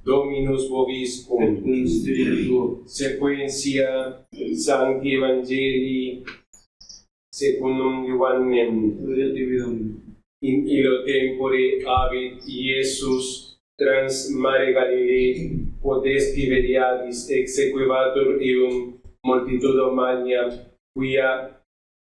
Dominus vobiscum. Et cum spiritu tuo. Sequentia Sancti Evangelii secundum Ioannem. Gloria tibi, Domine. In illo tempore habit Iesus trans mare Galilee, potesti veriadis exequebatur eum multitudum magna, quia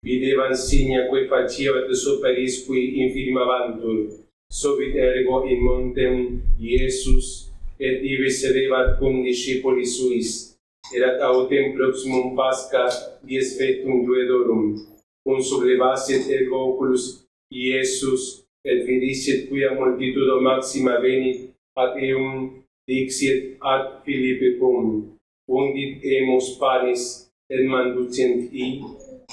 videban signa quae faciabat superis qui infirmabantur. Subit ergo in montem Iesus, et ibi sedebat cum discipulis suis. Erat autem proximum Pascha dies fectum Duedorum. Cum sublevasit ergo oculus Iesus, et vidicit quia multitudo maxima venit ad eum, dixit ad Philippicum, ungit emus panis, et manducent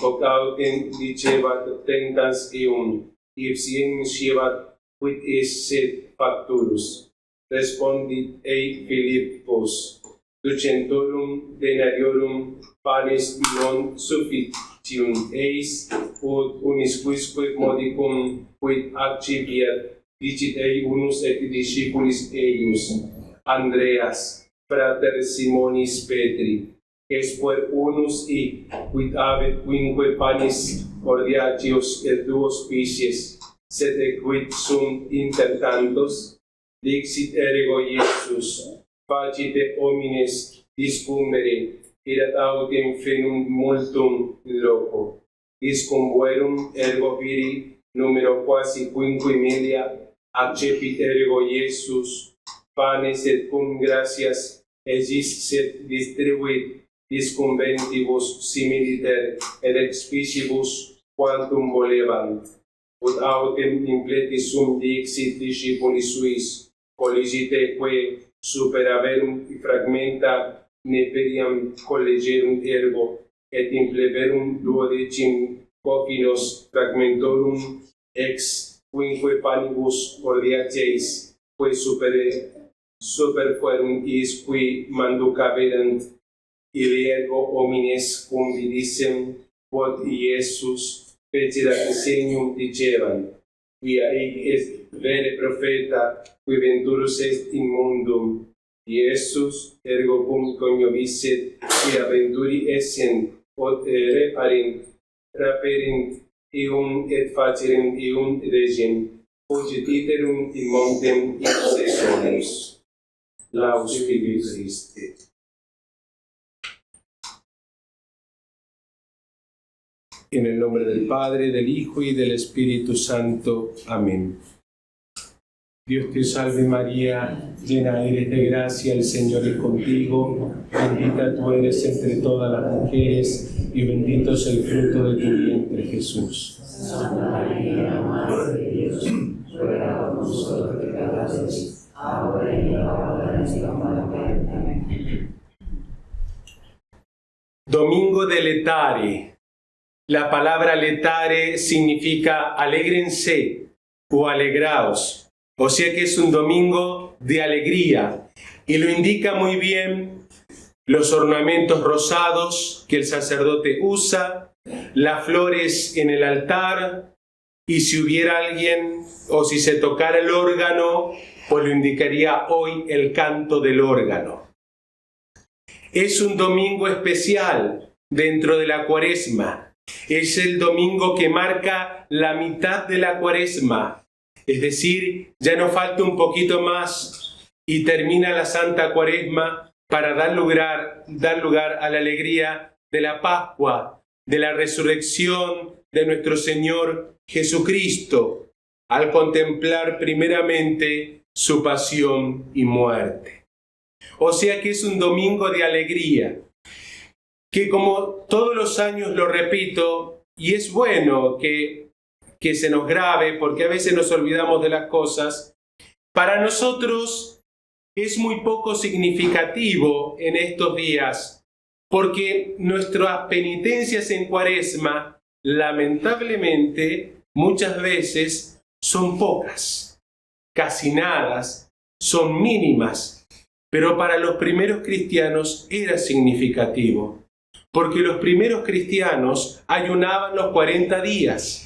hoc autem dicebat tentans eum, ipsiem scebat quid esset facturus. Respondit ei Philippus, ducentorum denariorum panis non sufficiunt eis, ut unis quisque modicum quid accipiat, dicit ei unus et discipulis eius, Andreas, frater Simonis Petri, esquer unus quid habet quinque panis cordiacios et duos pisces, sed quid sunt inter tantos? Dixit ergo Iesus, facite homines discumere, erat autem fenum multum loco. Discumbuerum ergo viri numero quasi quinquimilia, accepit ergo Iesus, panes et cum gratias egis sed distribuit discumbentibus similiter et expicibus quantum volebant. Ut autem impleti sum dixit discipulis suis, colligite que superaverum fragmenta neperiam collegerunt ergo, et impleverum duodecim cofinos fragmentorum ex quinque panibus cordiaceis, que superfuerunt is qui manducaverant, ille ergo homines cum vidissem, quod Iesus fecerat signum dicebant, quia est vere profeta, qui venturus est in mundum. Iesus ergo cum coniovisset, quia venturi essent, quod raperint eum et facerent eum regem, fugit iterum in montem ipse solus. Laus Filii Christi. En el nombre del Padre, del Hijo y del Espíritu Santo. Amén. Dios te salve María, llena eres de gracia, el Señor es contigo, bendita tú eres entre todas las mujeres, y bendito es el fruto de tu vientre, Jesús. Santa María, Madre de Dios, ruega por nosotros pecadores, ahora y en la hora de nuestra muerte. Amén. Domingo de Letare. La palabra letare significa alégrense o alegraos. O sea que es un domingo de alegría. Y lo indica muy bien los ornamentos rosados que el sacerdote usa, las flores en el altar, y si hubiera alguien o si se tocara el órgano, pues lo indicaría hoy el canto del órgano. Es un domingo especial dentro de la Cuaresma. Es el domingo que marca la mitad de la Cuaresma. Es decir, ya nos falta un poquito más y termina la Santa Cuaresma para dar lugar a la alegría de la Pascua, de la resurrección de nuestro Señor Jesucristo, al contemplar primeramente su pasión y muerte. O sea que es un domingo de alegría, que como todos los años lo repito, y es bueno que se nos grabe, porque a veces nos olvidamos de las cosas, para nosotros es muy poco significativo en estos días, porque nuestras penitencias en Cuaresma, lamentablemente, muchas veces son pocas, casi nada, son mínimas, pero para los primeros cristianos era significativo, porque los primeros cristianos ayunaban los 40 días,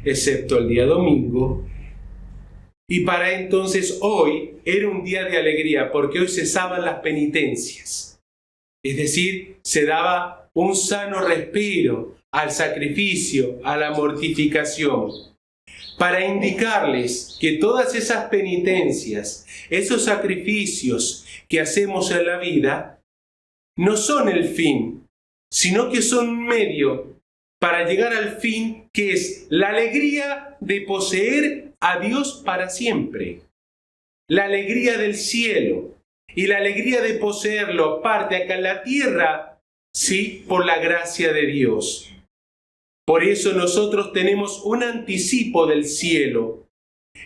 excepto el día domingo, Y para entonces hoy era un día de alegría, porque hoy cesaban las penitencias. Es decir, se daba un sano respiro al sacrificio, a la mortificación, para indicarles que todas esas penitencias, esos sacrificios que hacemos en la vida, no son el fin, sino que son un medio para llegar al fin, que es la alegría de poseer a Dios para siempre. La alegría del cielo y la alegría de poseerlo parte acá en la tierra, sí, por la gracia de Dios. Por eso nosotros tenemos un anticipo del cielo.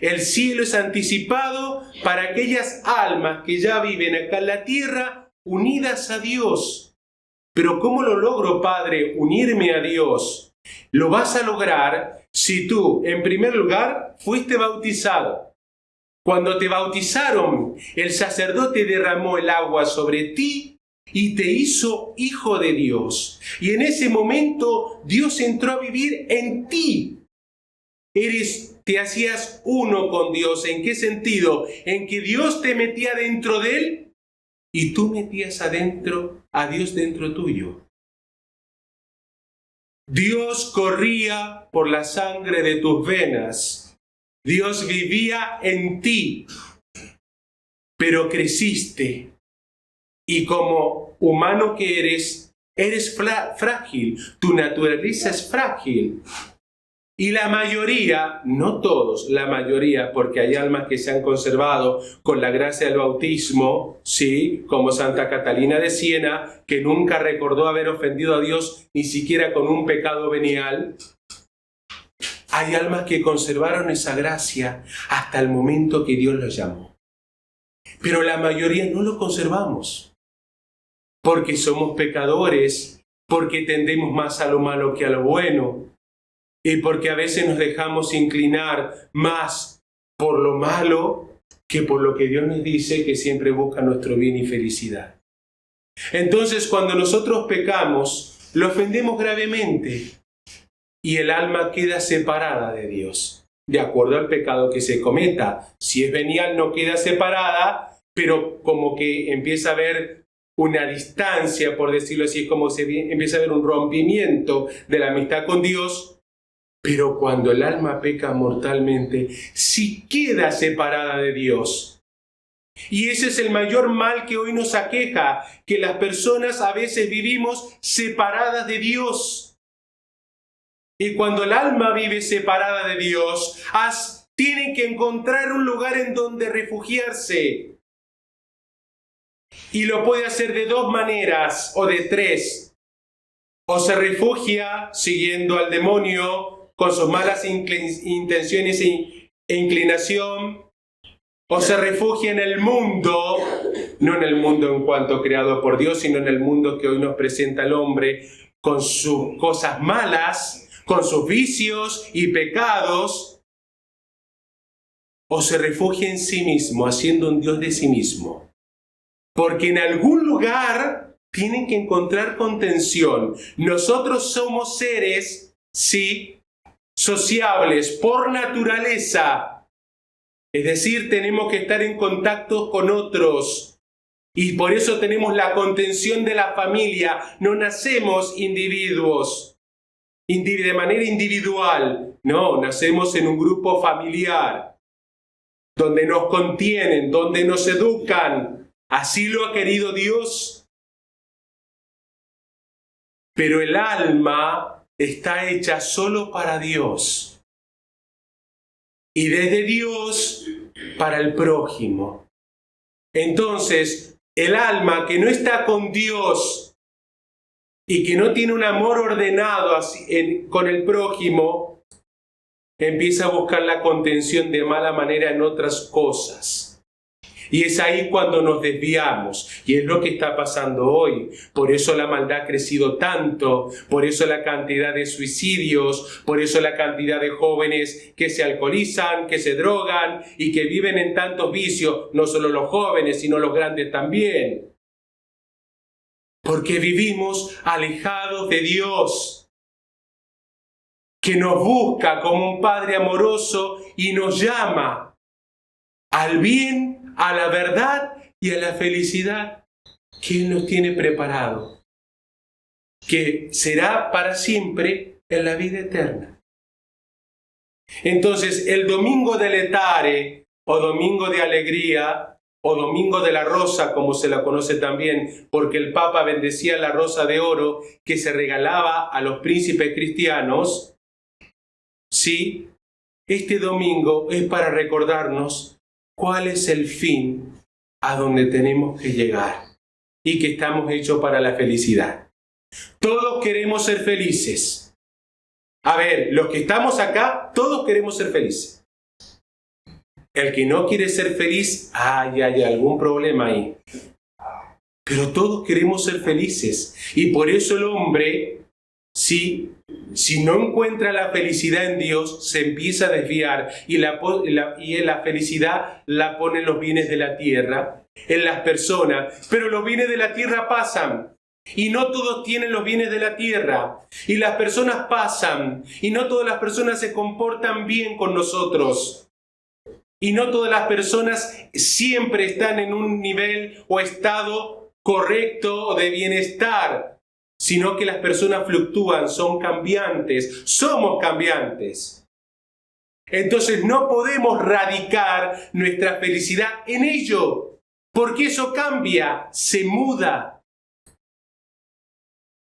El cielo es anticipado para aquellas almas que ya viven acá en la tierra unidas a Dios. Pero ¿cómo lo logro, Padre, unirme a Dios? Lo vas a lograr si tú, en primer lugar, fuiste bautizado. Cuando te bautizaron, el sacerdote derramó el agua sobre ti y te hizo hijo de Dios. Y en ese momento Dios entró a vivir en ti. Te hacías uno con Dios. ¿En qué sentido? En que Dios te metía dentro de Él y tú metías a Dios dentro tuyo. Dios corría por la sangre de tus venas. Dios vivía en ti, pero creciste. Y como humano que eres frágil. Tu naturaleza es frágil. Y la mayoría, no todos, la mayoría, porque hay almas que se han conservado con la gracia del bautismo, sí, como Santa Catalina de Siena, que nunca recordó haber ofendido a Dios ni siquiera con un pecado venial. Hay almas que conservaron esa gracia hasta el momento que Dios los llamó. Pero la mayoría no lo conservamos, porque somos pecadores, porque tendemos más a lo malo que a lo bueno, y porque a veces nos dejamos inclinar más por lo malo que por lo que Dios nos dice que siempre busca nuestro bien y felicidad. Entonces, cuando nosotros pecamos, lo ofendemos gravemente y el alma queda separada de Dios, de acuerdo al pecado que se cometa. Si es venial, no queda separada, pero como que empieza a haber una distancia, por decirlo así, es como empieza a haber un rompimiento de la amistad con Dios. Pero cuando el alma peca mortalmente, sí queda separada de Dios. Y ese es el mayor mal que hoy nos aqueja, que las personas a veces vivimos separadas de Dios. Y cuando el alma vive separada de Dios, tienen que encontrar un lugar en donde refugiarse. Y lo puede hacer de dos maneras o de tres. O se refugia siguiendo al demonio, con sus malas intenciones e inclinación, o se refugia en el mundo, no en el mundo en cuanto creado por Dios, sino en el mundo que hoy nos presenta el hombre, con sus cosas malas, con sus vicios y pecados, o se refugia en sí mismo, haciendo un Dios de sí mismo. Porque en algún lugar tienen que encontrar contención. Nosotros somos seres, sí, sociables por naturaleza, es decir, tenemos que estar en contacto con otros y por eso tenemos la contención de la familia. No nacemos individuos de manera individual, no, nacemos en un grupo familiar donde nos contienen, donde nos educan. Así lo ha querido Dios. Pero el alma está hecha solo para Dios y desde Dios para el prójimo. Entonces, el alma que no está con Dios y que no tiene un amor ordenado con el prójimo, empieza a buscar la contención de mala manera en otras cosas. Y es ahí cuando nos desviamos. Y es lo que está pasando hoy. Por eso la maldad ha crecido tanto. Por eso la cantidad de suicidios. Por eso la cantidad de jóvenes que se alcoholizan, que se drogan y que viven en tantos vicios. No solo los jóvenes, sino los grandes también. Porque vivimos alejados de Dios, que nos busca como un Padre amoroso y nos llama al bien, a la verdad y a la felicidad que Él nos tiene preparado, que será para siempre en la vida eterna. Entonces, el domingo de Letare, o domingo de alegría, o domingo de la rosa, como se la conoce también, porque el Papa bendecía la rosa de oro que se regalaba a los príncipes cristianos, sí, este domingo es para recordarnos cuál es el fin a donde tenemos que llegar y que estamos hechos para la felicidad. Todos queremos ser felices. A ver, los que estamos acá, todos queremos ser felices. El que no quiere ser feliz, hay algún problema ahí. Pero todos queremos ser felices. Y por eso el hombre, si no encuentra la felicidad en Dios, se empieza a desviar. Y la felicidad la ponen los bienes de la tierra, en las personas. Pero los bienes de la tierra pasan. Y no todos tienen los bienes de la tierra. Y las personas pasan. Y no todas las personas se comportan bien con nosotros. Y no todas las personas siempre están en un nivel o estado correcto de bienestar, sino que las personas fluctúan, son cambiantes, somos cambiantes. Entonces no podemos radicar nuestra felicidad en ello, porque eso cambia, se muda.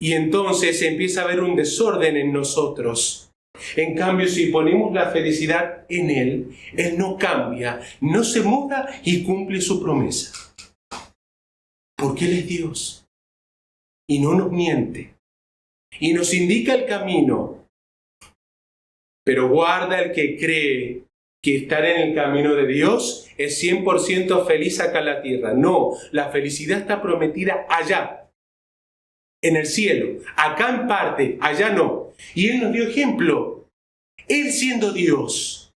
Y entonces empieza a haber un desorden en nosotros. En cambio, si ponemos la felicidad en Él, Él no cambia, no se muda y cumple su promesa. Porque Él es Dios y no nos miente y nos indica el camino. Pero guarda el que cree que estar en el camino de Dios es 100% feliz acá en la tierra. No, la felicidad está prometida allá, en el cielo. Acá en parte, allá no. Y Él nos dio ejemplo. Él siendo Dios.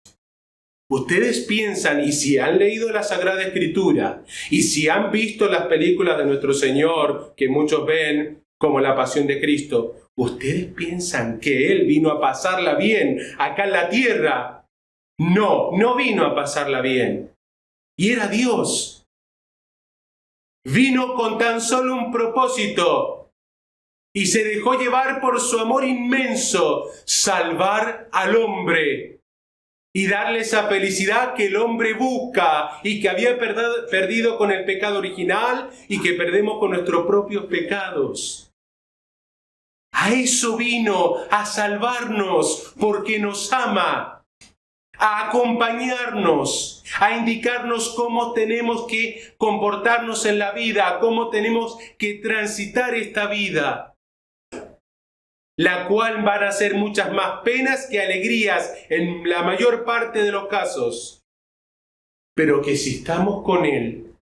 Ustedes piensan, y si han leído la Sagrada Escritura, y si han visto las películas de nuestro Señor, que muchos ven como la Pasión de Cristo, ¿ustedes piensan que Él vino a pasarla bien acá en la tierra? No, no vino a pasarla bien. Y era Dios. Vino con tan solo un propósito. Y se dejó llevar por su amor inmenso, salvar al hombre y darle esa felicidad que el hombre busca y que había perdido con el pecado original y que perdemos con nuestros propios pecados. A eso vino, a salvarnos porque nos ama, a acompañarnos, a indicarnos cómo tenemos que comportarnos en la vida, cómo tenemos que transitar esta vida, la cual van a ser muchas más penas que alegrías en la mayor parte de los casos. Pero que si estamos con Él,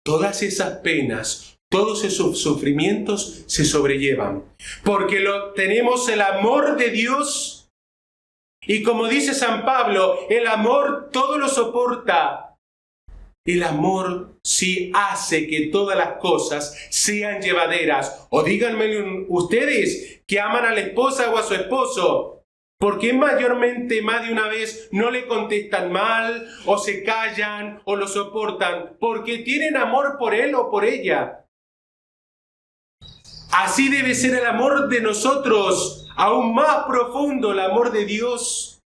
todas esas penas, todos esos sufrimientos se sobrellevan. Porque tenemos el amor de Dios. Y como dice San Pablo, el amor todo lo soporta. El amor sí hace que todas las cosas sean llevaderas. O díganme ustedes que aman a la esposa o a su esposo. ¿Por qué mayormente más de una vez no le contestan mal o se callan o lo soportan? Porque tienen amor por él o por ella. Así debe ser el amor de nosotros, aún más profundo el amor de Dios,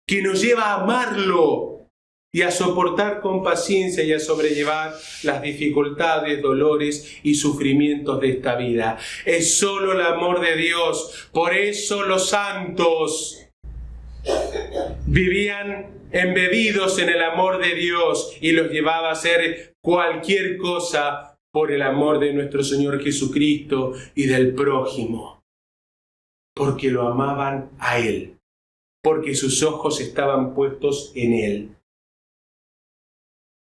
que nos lleva a amarlo y a soportar con paciencia y a sobrellevar las dificultades, dolores y sufrimientos de esta vida. Es solo el amor de Dios. Por eso los santos vivían embebidos en el amor de Dios y los llevaba a hacer cualquier cosa por el amor de nuestro Señor Jesucristo y del prójimo. Porque lo amaban a Él. Porque sus ojos estaban puestos en Él.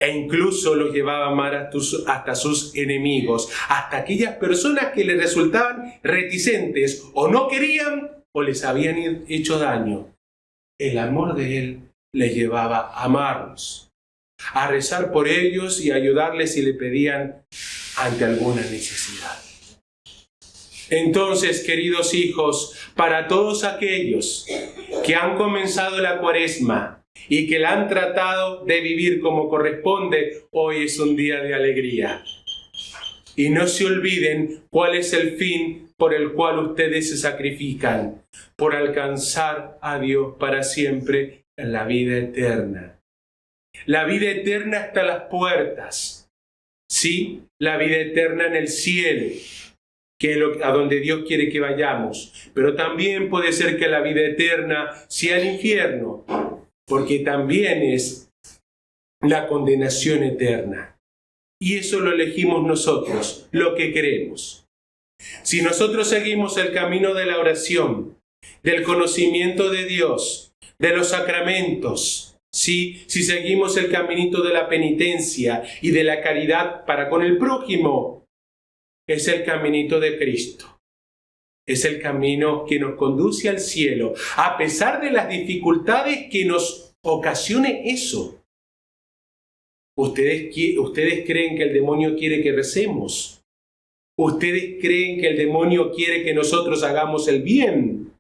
E incluso los llevaba a amar hasta sus enemigos, hasta aquellas personas que les resultaban reticentes, o no querían, o les habían hecho daño. El amor de Él les llevaba a amarlos, a rezar por ellos y a ayudarles si le pedían ante alguna necesidad. Entonces, queridos hijos, para todos aquellos que han comenzado la Cuaresma y que la han tratado de vivir como corresponde, hoy es un día de alegría. Y no se olviden cuál es el fin por el cual ustedes se sacrifican, por alcanzar a Dios para siempre en la vida eterna. La vida eterna está a las puertas, ¿sí? La vida eterna en el cielo, que es a donde Dios quiere que vayamos. Pero también puede ser que la vida eterna sea el infierno, porque también es la condenación eterna. Y eso lo elegimos nosotros, lo que queremos. Si nosotros seguimos el camino de la oración, del conocimiento de Dios, de los sacramentos, ¿sí? Si seguimos el caminito de la penitencia y de la caridad para con el prójimo, es el caminito de Cristo. Es el camino que nos conduce al cielo, a pesar de las dificultades que nos ocasione eso. ¿Ustedes creen que el demonio quiere que recemos? ¿Ustedes creen que el demonio quiere que nosotros hagamos el bien?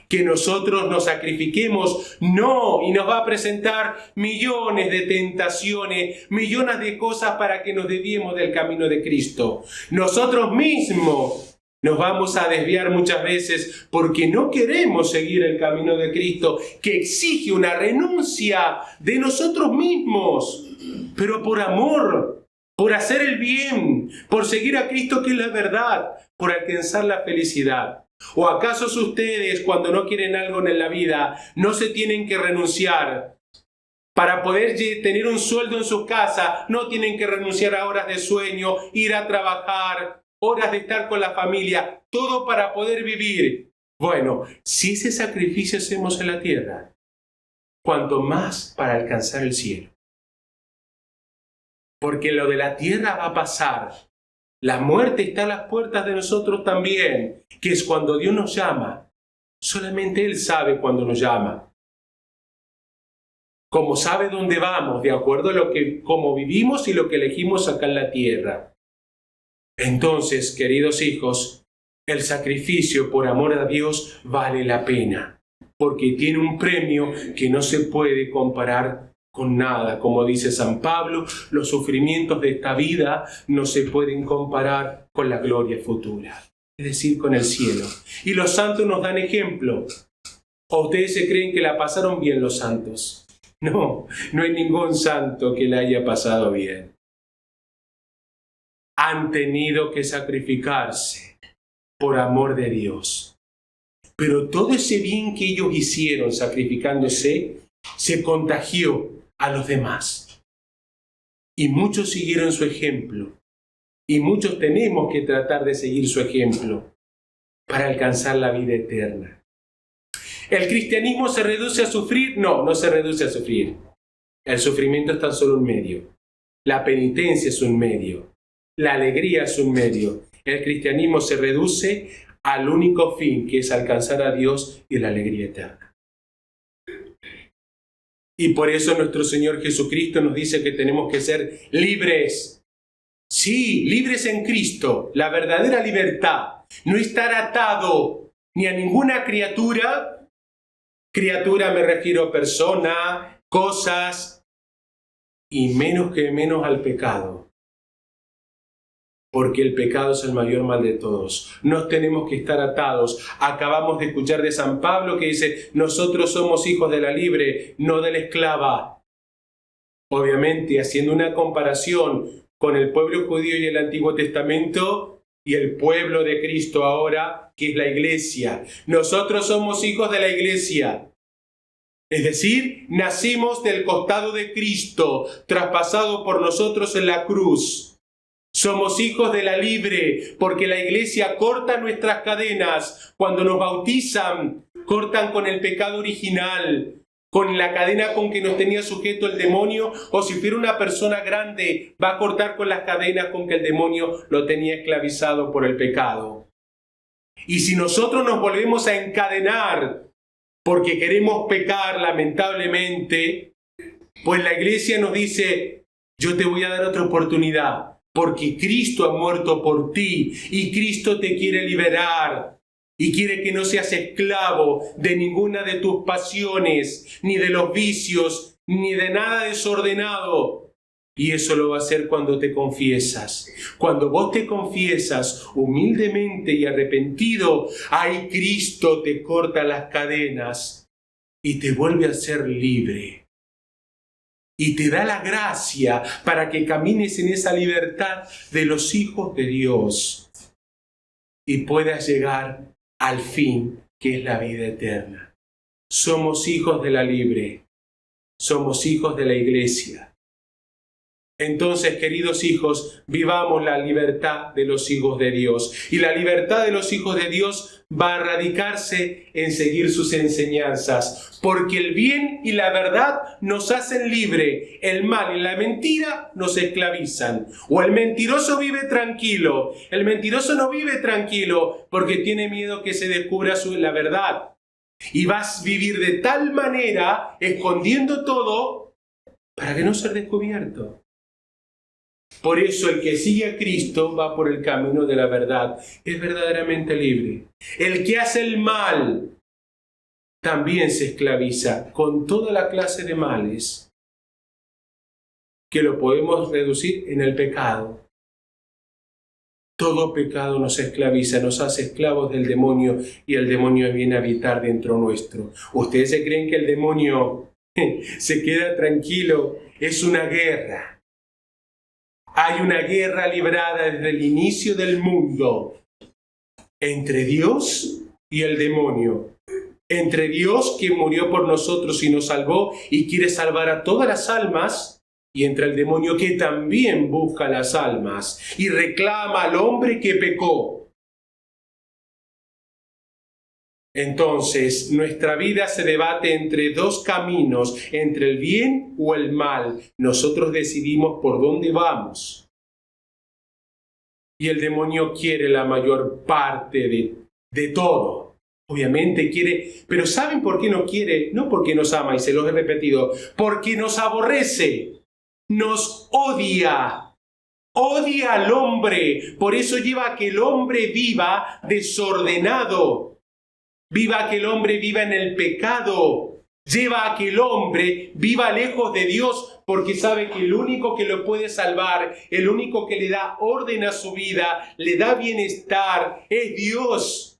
¿Que nosotros nos sacrifiquemos? No, y nos va a presentar millones de tentaciones, millones de cosas para que nos desviemos del camino de Cristo. Nosotros mismos nos vamos a desviar muchas veces porque no queremos seguir el camino de Cristo, que exige una renuncia de nosotros mismos. Pero por amor, por hacer el bien, por seguir a Cristo que es la verdad, por alcanzar la felicidad. ¿O acaso ustedes, cuando no quieren algo en la vida, no se tienen que renunciar? Para poder tener un sueldo en su casa, no tienen que renunciar a horas de sueño, ir a trabajar, horas de estar con la familia, todo para poder vivir. Bueno, si ese sacrificio hacemos en la tierra, cuanto más para alcanzar el cielo. Porque lo de la tierra va a pasar. La muerte está a las puertas de nosotros también, que es cuando Dios nos llama. Solamente Él sabe cuándo nos llama. Como sabe dónde vamos, de acuerdo a cómo vivimos y lo que elegimos acá en la tierra. Entonces, queridos hijos, el sacrificio por amor a Dios vale la pena, porque tiene un premio que no se puede comparar con nada. Como dice San Pablo, los sufrimientos de esta vida no se pueden comparar con la gloria futura, es decir, con el cielo. Y los santos nos dan ejemplo. ¿O ustedes se creen que la pasaron bien los santos? No, no hay ningún santo que la haya pasado bien. Han tenido que sacrificarse por amor de Dios. Pero todo ese bien que ellos hicieron sacrificándose, se contagió a los demás. Y muchos siguieron su ejemplo. Y muchos tenemos que tratar de seguir su ejemplo para alcanzar la vida eterna. ¿El cristianismo se reduce a sufrir? No, no se reduce a sufrir. El sufrimiento es tan solo un medio. La penitencia es un medio. La alegría es un medio. El cristianismo se reduce al único fin, que es alcanzar a Dios y la alegría eterna. Y por eso nuestro Señor Jesucristo nos dice que tenemos que ser libres. Sí, libres en Cristo, la verdadera libertad. No estar atado ni a ninguna criatura. Criatura me refiero a persona, cosas, y menos al pecado. Porque el pecado es el mayor mal de todos. No tenemos que estar atados. Acabamos de escuchar de San Pablo que dice, nosotros somos hijos de la libre, no de la esclava. Obviamente, haciendo una comparación con el pueblo judío y el Antiguo Testamento y el pueblo de Cristo ahora, que es la Iglesia. Nosotros somos hijos de la Iglesia. Es decir, nacimos del costado de Cristo, traspasado por nosotros en la cruz. Somos hijos de la libre, porque la Iglesia corta nuestras cadenas. Cuando nos bautizan, cortan con el pecado original, con la cadena con que nos tenía sujeto el demonio, o si fuera una persona grande, va a cortar con las cadenas con que el demonio lo tenía esclavizado por el pecado. Y si nosotros nos volvemos a encadenar porque queremos pecar, lamentablemente, pues la Iglesia nos dice, yo te voy a dar otra oportunidad. Porque Cristo ha muerto por ti y Cristo te quiere liberar y quiere que no seas esclavo de ninguna de tus pasiones ni de los vicios ni de nada desordenado. Y eso lo va a hacer cuando te confiesas. Cuando vos te confiesas humildemente y arrepentido, ahí Cristo te corta las cadenas y te vuelve a ser libre. Y te da la gracia para que camines en esa libertad de los hijos de Dios y puedas llegar al fin, que es la vida eterna. Somos hijos de la libre. Somos hijos de la iglesia. Entonces, queridos hijos, vivamos la libertad de los hijos de Dios. Y la libertad de los hijos de Dios va a radicarse en seguir sus enseñanzas. Porque el bien y la verdad nos hacen libre. El mal y la mentira nos esclavizan. O el mentiroso vive tranquilo. El mentiroso no vive tranquilo porque tiene miedo que se descubra la verdad. Y vas a vivir de tal manera, escondiendo todo, para que no ser descubierto. Por eso el que sigue a Cristo va por el camino de la verdad. Es verdaderamente libre. El que hace el mal también se esclaviza con toda la clase de males que lo podemos reducir en el pecado. Todo pecado nos esclaviza, nos hace esclavos del demonio y el demonio viene a habitar dentro nuestro. ¿Ustedes se creen que el demonio se queda tranquilo? Es una guerra. Hay una guerra librada desde el inicio del mundo entre Dios y el demonio. Entre Dios, que murió por nosotros y nos salvó y quiere salvar a todas las almas, y entre el demonio, que también busca las almas y reclama al hombre que pecó. Entonces, nuestra vida se debate entre dos caminos, entre el bien o el mal. Nosotros decidimos por dónde vamos. Y el demonio quiere la mayor parte de todo. Obviamente quiere, pero ¿saben por qué no quiere? No porque nos ama, y se los he repetido, porque nos aborrece, nos odia. Odia al hombre. Por eso lleva a que el hombre viva desordenado. Viva a que el hombre viva en el pecado. Lleva a que el hombre viva lejos de Dios, porque sabe que el único que lo puede salvar, el único que le da orden a su vida, le da bienestar, es Dios.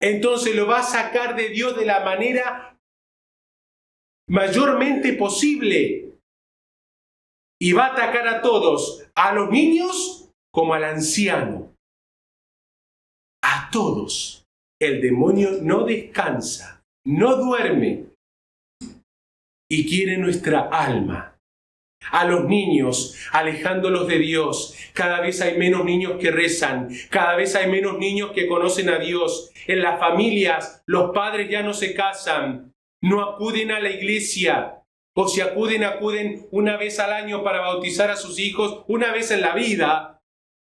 Entonces lo va a sacar de Dios de la manera mayormente posible. Y va a atacar a todos, a los niños como al anciano. A todos. El demonio no descansa, no duerme y quiere nuestra alma. A los niños, alejándolos de Dios. Cada vez hay menos niños que rezan, cada vez hay menos niños que conocen a Dios. En las familias, los padres ya no se casan, no acuden a la iglesia. O si acuden una vez al año para bautizar a sus hijos, una vez en la vida,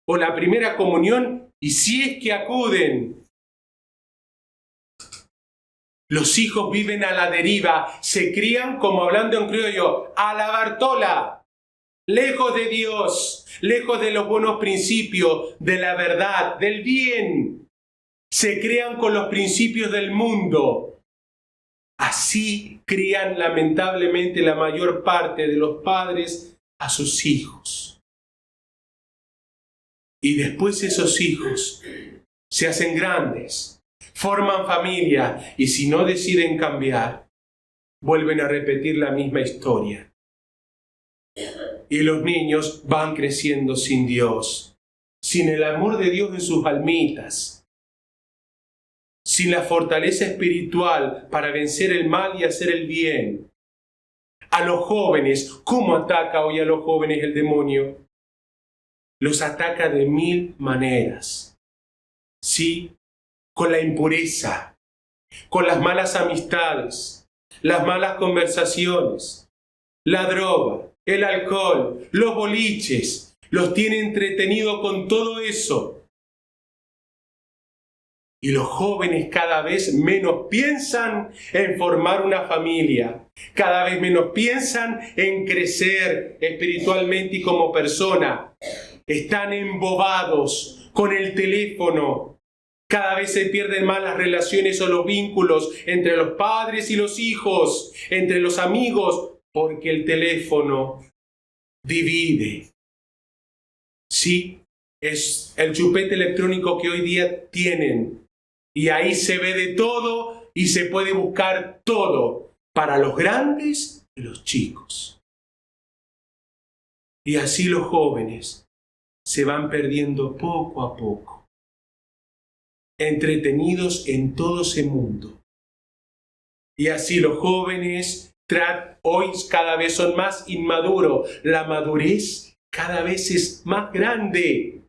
o la primera comunión, y si es que acuden. Los hijos viven a la deriva, se crían, como hablando en criollo, a la Bartola, lejos de Dios, lejos de los buenos principios, de la verdad, del bien. Se crían con los principios del mundo. Así crían lamentablemente la mayor parte de los padres a sus hijos. Y después esos hijos se hacen grandes. Forman familia y si no deciden cambiar, vuelven a repetir la misma historia. Y los niños van creciendo sin Dios, sin el amor de Dios en sus almitas, sin la fortaleza espiritual para vencer el mal y hacer el bien. A los jóvenes, ¿cómo ataca hoy a los jóvenes el demonio? Los ataca de 1000 maneras. ¿Sí? Con la impureza, con las malas amistades, las malas conversaciones, la droga, el alcohol, los boliches, los tiene entretenidos con todo eso. Y los jóvenes cada vez menos piensan en formar una familia, cada vez menos piensan en crecer espiritualmente y como persona. Están embobados con el teléfono, Cada vez se pierden más las relaciones o los vínculos entre los padres y los hijos, entre los amigos, porque el teléfono divide. Sí, es el chupete electrónico que hoy día tienen. Y ahí se ve de todo y se puede buscar todo para los grandes y los chicos. Y así los jóvenes se van perdiendo poco a poco, entretenidos en todo ese mundo. Y así los jóvenes hoy cada vez son más inmaduros. La madurez cada vez es más grande.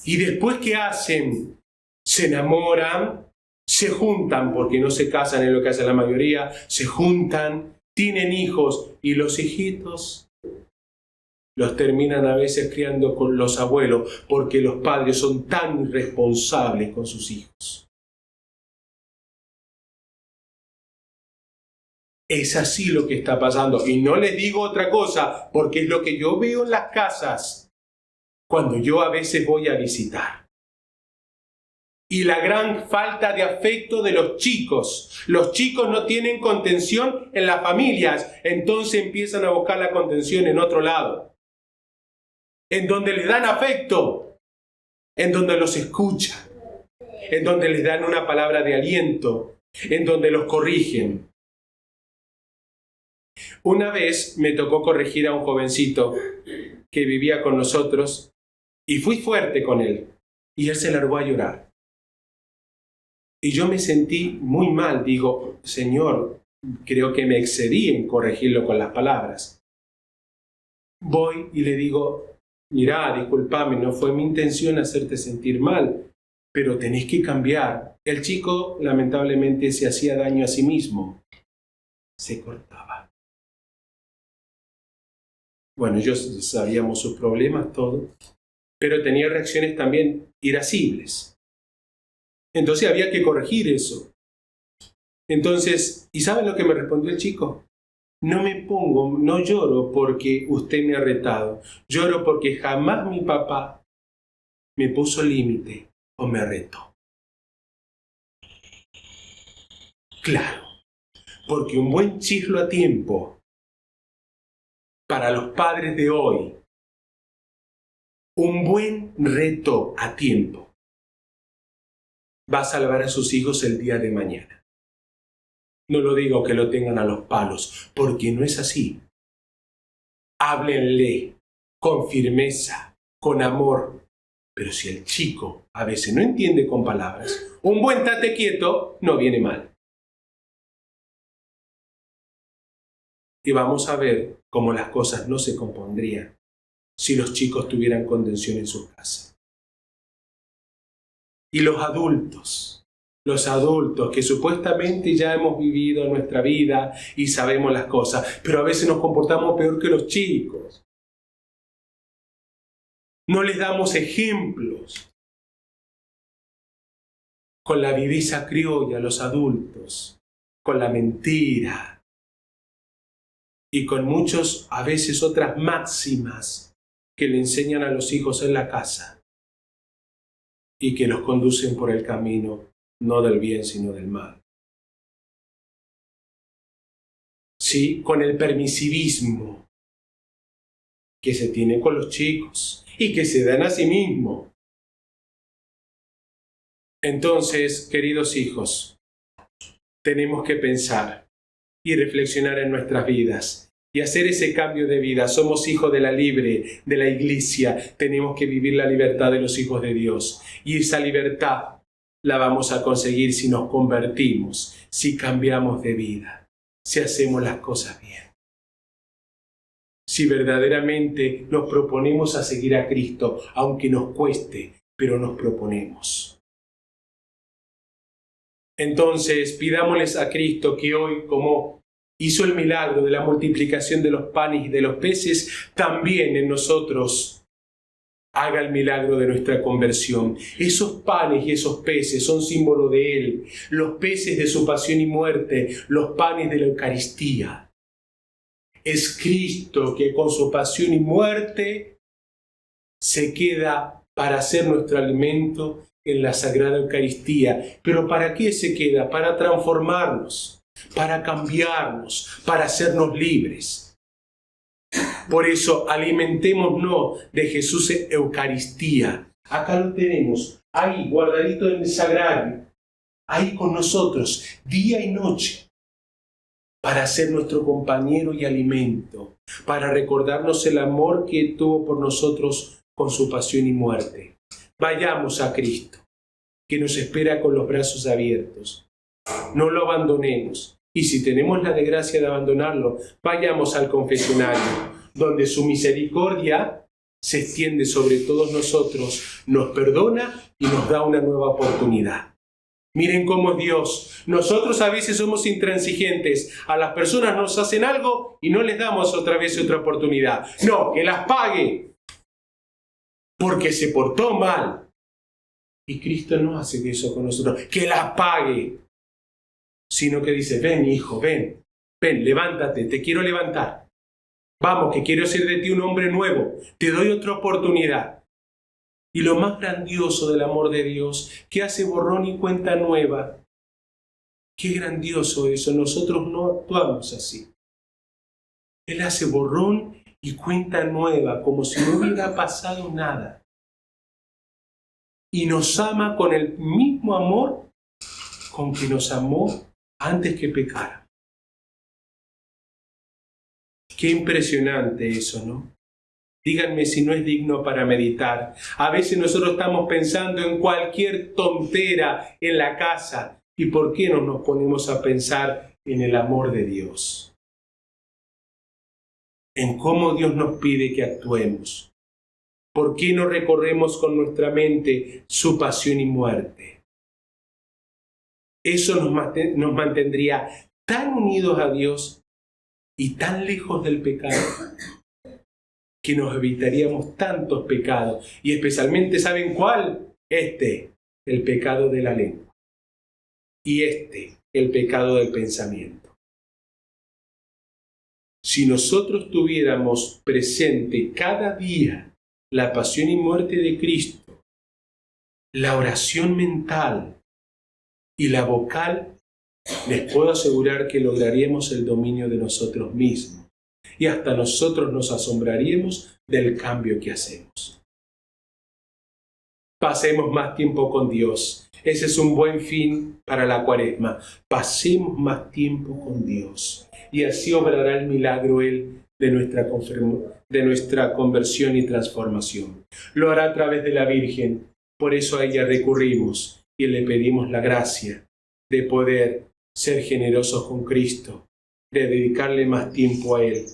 Y después, ¿qué hacen? Se enamoran, se juntan, porque no se casan, es lo que hace la mayoría, se juntan, tienen hijos, y los hijitos los terminan a veces criando con los abuelos, porque los padres son tan irresponsables con sus hijos. Es así lo que está pasando. Y no les digo otra cosa, porque es lo que yo veo en las casas cuando yo a veces voy a visitar. Y la gran falta de afecto de los chicos. Los chicos no tienen contención en las familias, entonces empiezan a buscar la contención en otro lado. En donde les dan afecto, en donde los escuchan, en donde les dan una palabra de aliento, en donde los corrigen. Una vez me tocó corregir a un jovencito que vivía con nosotros y fui fuerte con él y él se largó a llorar. Y yo me sentí muy mal, digo, Señor, creo que me excedí en corregirlo con las palabras. Voy y le digo, mirá, discúlpame, no fue mi intención hacerte sentir mal, pero tenés que cambiar. El chico lamentablemente se hacía daño a sí mismo, se cortaba. Bueno, ellos sabíamos sus problemas, todo, pero tenía reacciones también irascibles. Entonces había que corregir eso. Entonces, ¿y saben lo que me respondió el chico? No lloro porque usted me ha retado. Lloro porque jamás mi papá me puso límite o me retó. Claro, porque un buen chirlo a tiempo para los padres de hoy, un buen reto a tiempo, va a salvar a sus hijos el día de mañana. No lo digo que lo tengan a los palos, porque no es así. Háblenle con firmeza, con amor. Pero si el chico a veces no entiende con palabras, un buen tate quieto no viene mal. Y vamos a ver cómo las cosas no se compondrían si los chicos tuvieran contención en sus casas. Y los adultos que supuestamente ya hemos vivido nuestra vida y sabemos las cosas, pero a veces nos comportamos peor que los chicos. No les damos ejemplos. Con la viveza criolla, los adultos, con la mentira y con muchos, a veces otras máximas que le enseñan a los hijos en la casa y que los conducen por el camino no del bien, sino del mal. Sí, con el permisivismo que se tiene con los chicos y que se dan a sí mismos. Entonces, queridos hijos, tenemos que pensar y reflexionar en nuestras vidas y hacer ese cambio de vida. Somos hijos de la libre, de la Iglesia. Tenemos que vivir la libertad de los hijos de Dios. Y esa libertad la vamos a conseguir si nos convertimos, si cambiamos de vida, si hacemos las cosas bien. Si verdaderamente nos proponemos a seguir a Cristo, aunque nos cueste, pero nos proponemos. Entonces, pidámosles a Cristo que hoy, como hizo el milagro de la multiplicación de los panes y de los peces, también en nosotros haga el milagro de nuestra conversión. Esos panes y esos peces son símbolo de Él, los peces de su pasión y muerte, los panes de la Eucaristía. Es Cristo que con su pasión y muerte se queda para ser nuestro alimento en la Sagrada Eucaristía. ¿Pero para qué se queda? Para transformarnos, para cambiarnos, para hacernos libres. Por eso, alimentémonos de Jesús en Eucaristía. Acá lo tenemos, ahí, guardadito en el sagrario, ahí con nosotros, día y noche, para ser nuestro compañero y alimento, para recordarnos el amor que tuvo por nosotros con su pasión y muerte. Vayamos a Cristo, que nos espera con los brazos abiertos. No lo abandonemos. Y si tenemos la desgracia de abandonarlo, vayamos al confesionario, donde su misericordia se extiende sobre todos nosotros, nos perdona y nos da una nueva oportunidad. Miren cómo es Dios. Nosotros a veces somos intransigentes. A las personas nos hacen algo y no les damos otra vez otra oportunidad. No, que las pague, porque se portó mal. Y Cristo no hace eso con nosotros, que las pague, sino que dice, ven hijo, ven, levántate, te quiero levantar. Vamos, que quiero hacer de ti un hombre nuevo, te doy otra oportunidad. Y lo más grandioso del amor de Dios, que hace borrón y cuenta nueva. Qué grandioso eso, nosotros no actuamos así. Él hace borrón y cuenta nueva, como si no hubiera pasado nada. Y nos ama con el mismo amor con que nos amó antes que pecara. Qué impresionante eso, ¿no? Díganme si no es digno para meditar. A veces nosotros estamos pensando en cualquier tontera en la casa. ¿Y por qué no nos ponemos a pensar en el amor de Dios? En cómo Dios nos pide que actuemos. ¿Por qué no recorremos con nuestra mente su pasión y muerte? Eso nos mantendría tan unidos a Dios y tan lejos del pecado, que nos evitaríamos tantos pecados. Y especialmente, ¿saben cuál? El pecado de la lengua. Y el pecado del pensamiento. Si nosotros tuviéramos presente cada día la pasión y muerte de Cristo, la oración mental y la vocal, les puedo asegurar que lograríamos el dominio de nosotros mismos. Y hasta nosotros nos asombraríamos del cambio que hacemos. Pasemos más tiempo con Dios. Ese es un buen fin para la Cuaresma. Pasemos más tiempo con Dios. Y así obrará el milagro Él de nuestra conversión y transformación. Lo hará a través de la Virgen. Por eso a ella recurrimos y le pedimos la gracia de poder ser generosos con Cristo, de dedicarle más tiempo a Él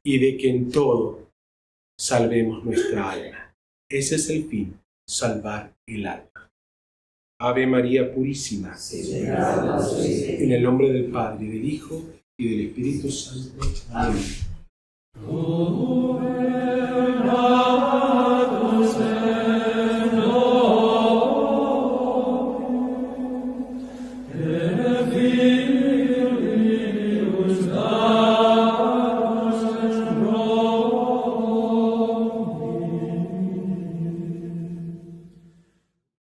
y de que en todo salvemos nuestra alma. Ese es el fin, salvar el alma. Ave María Purísima, en el nombre del Padre, del Hijo y del Espíritu Santo. Amén.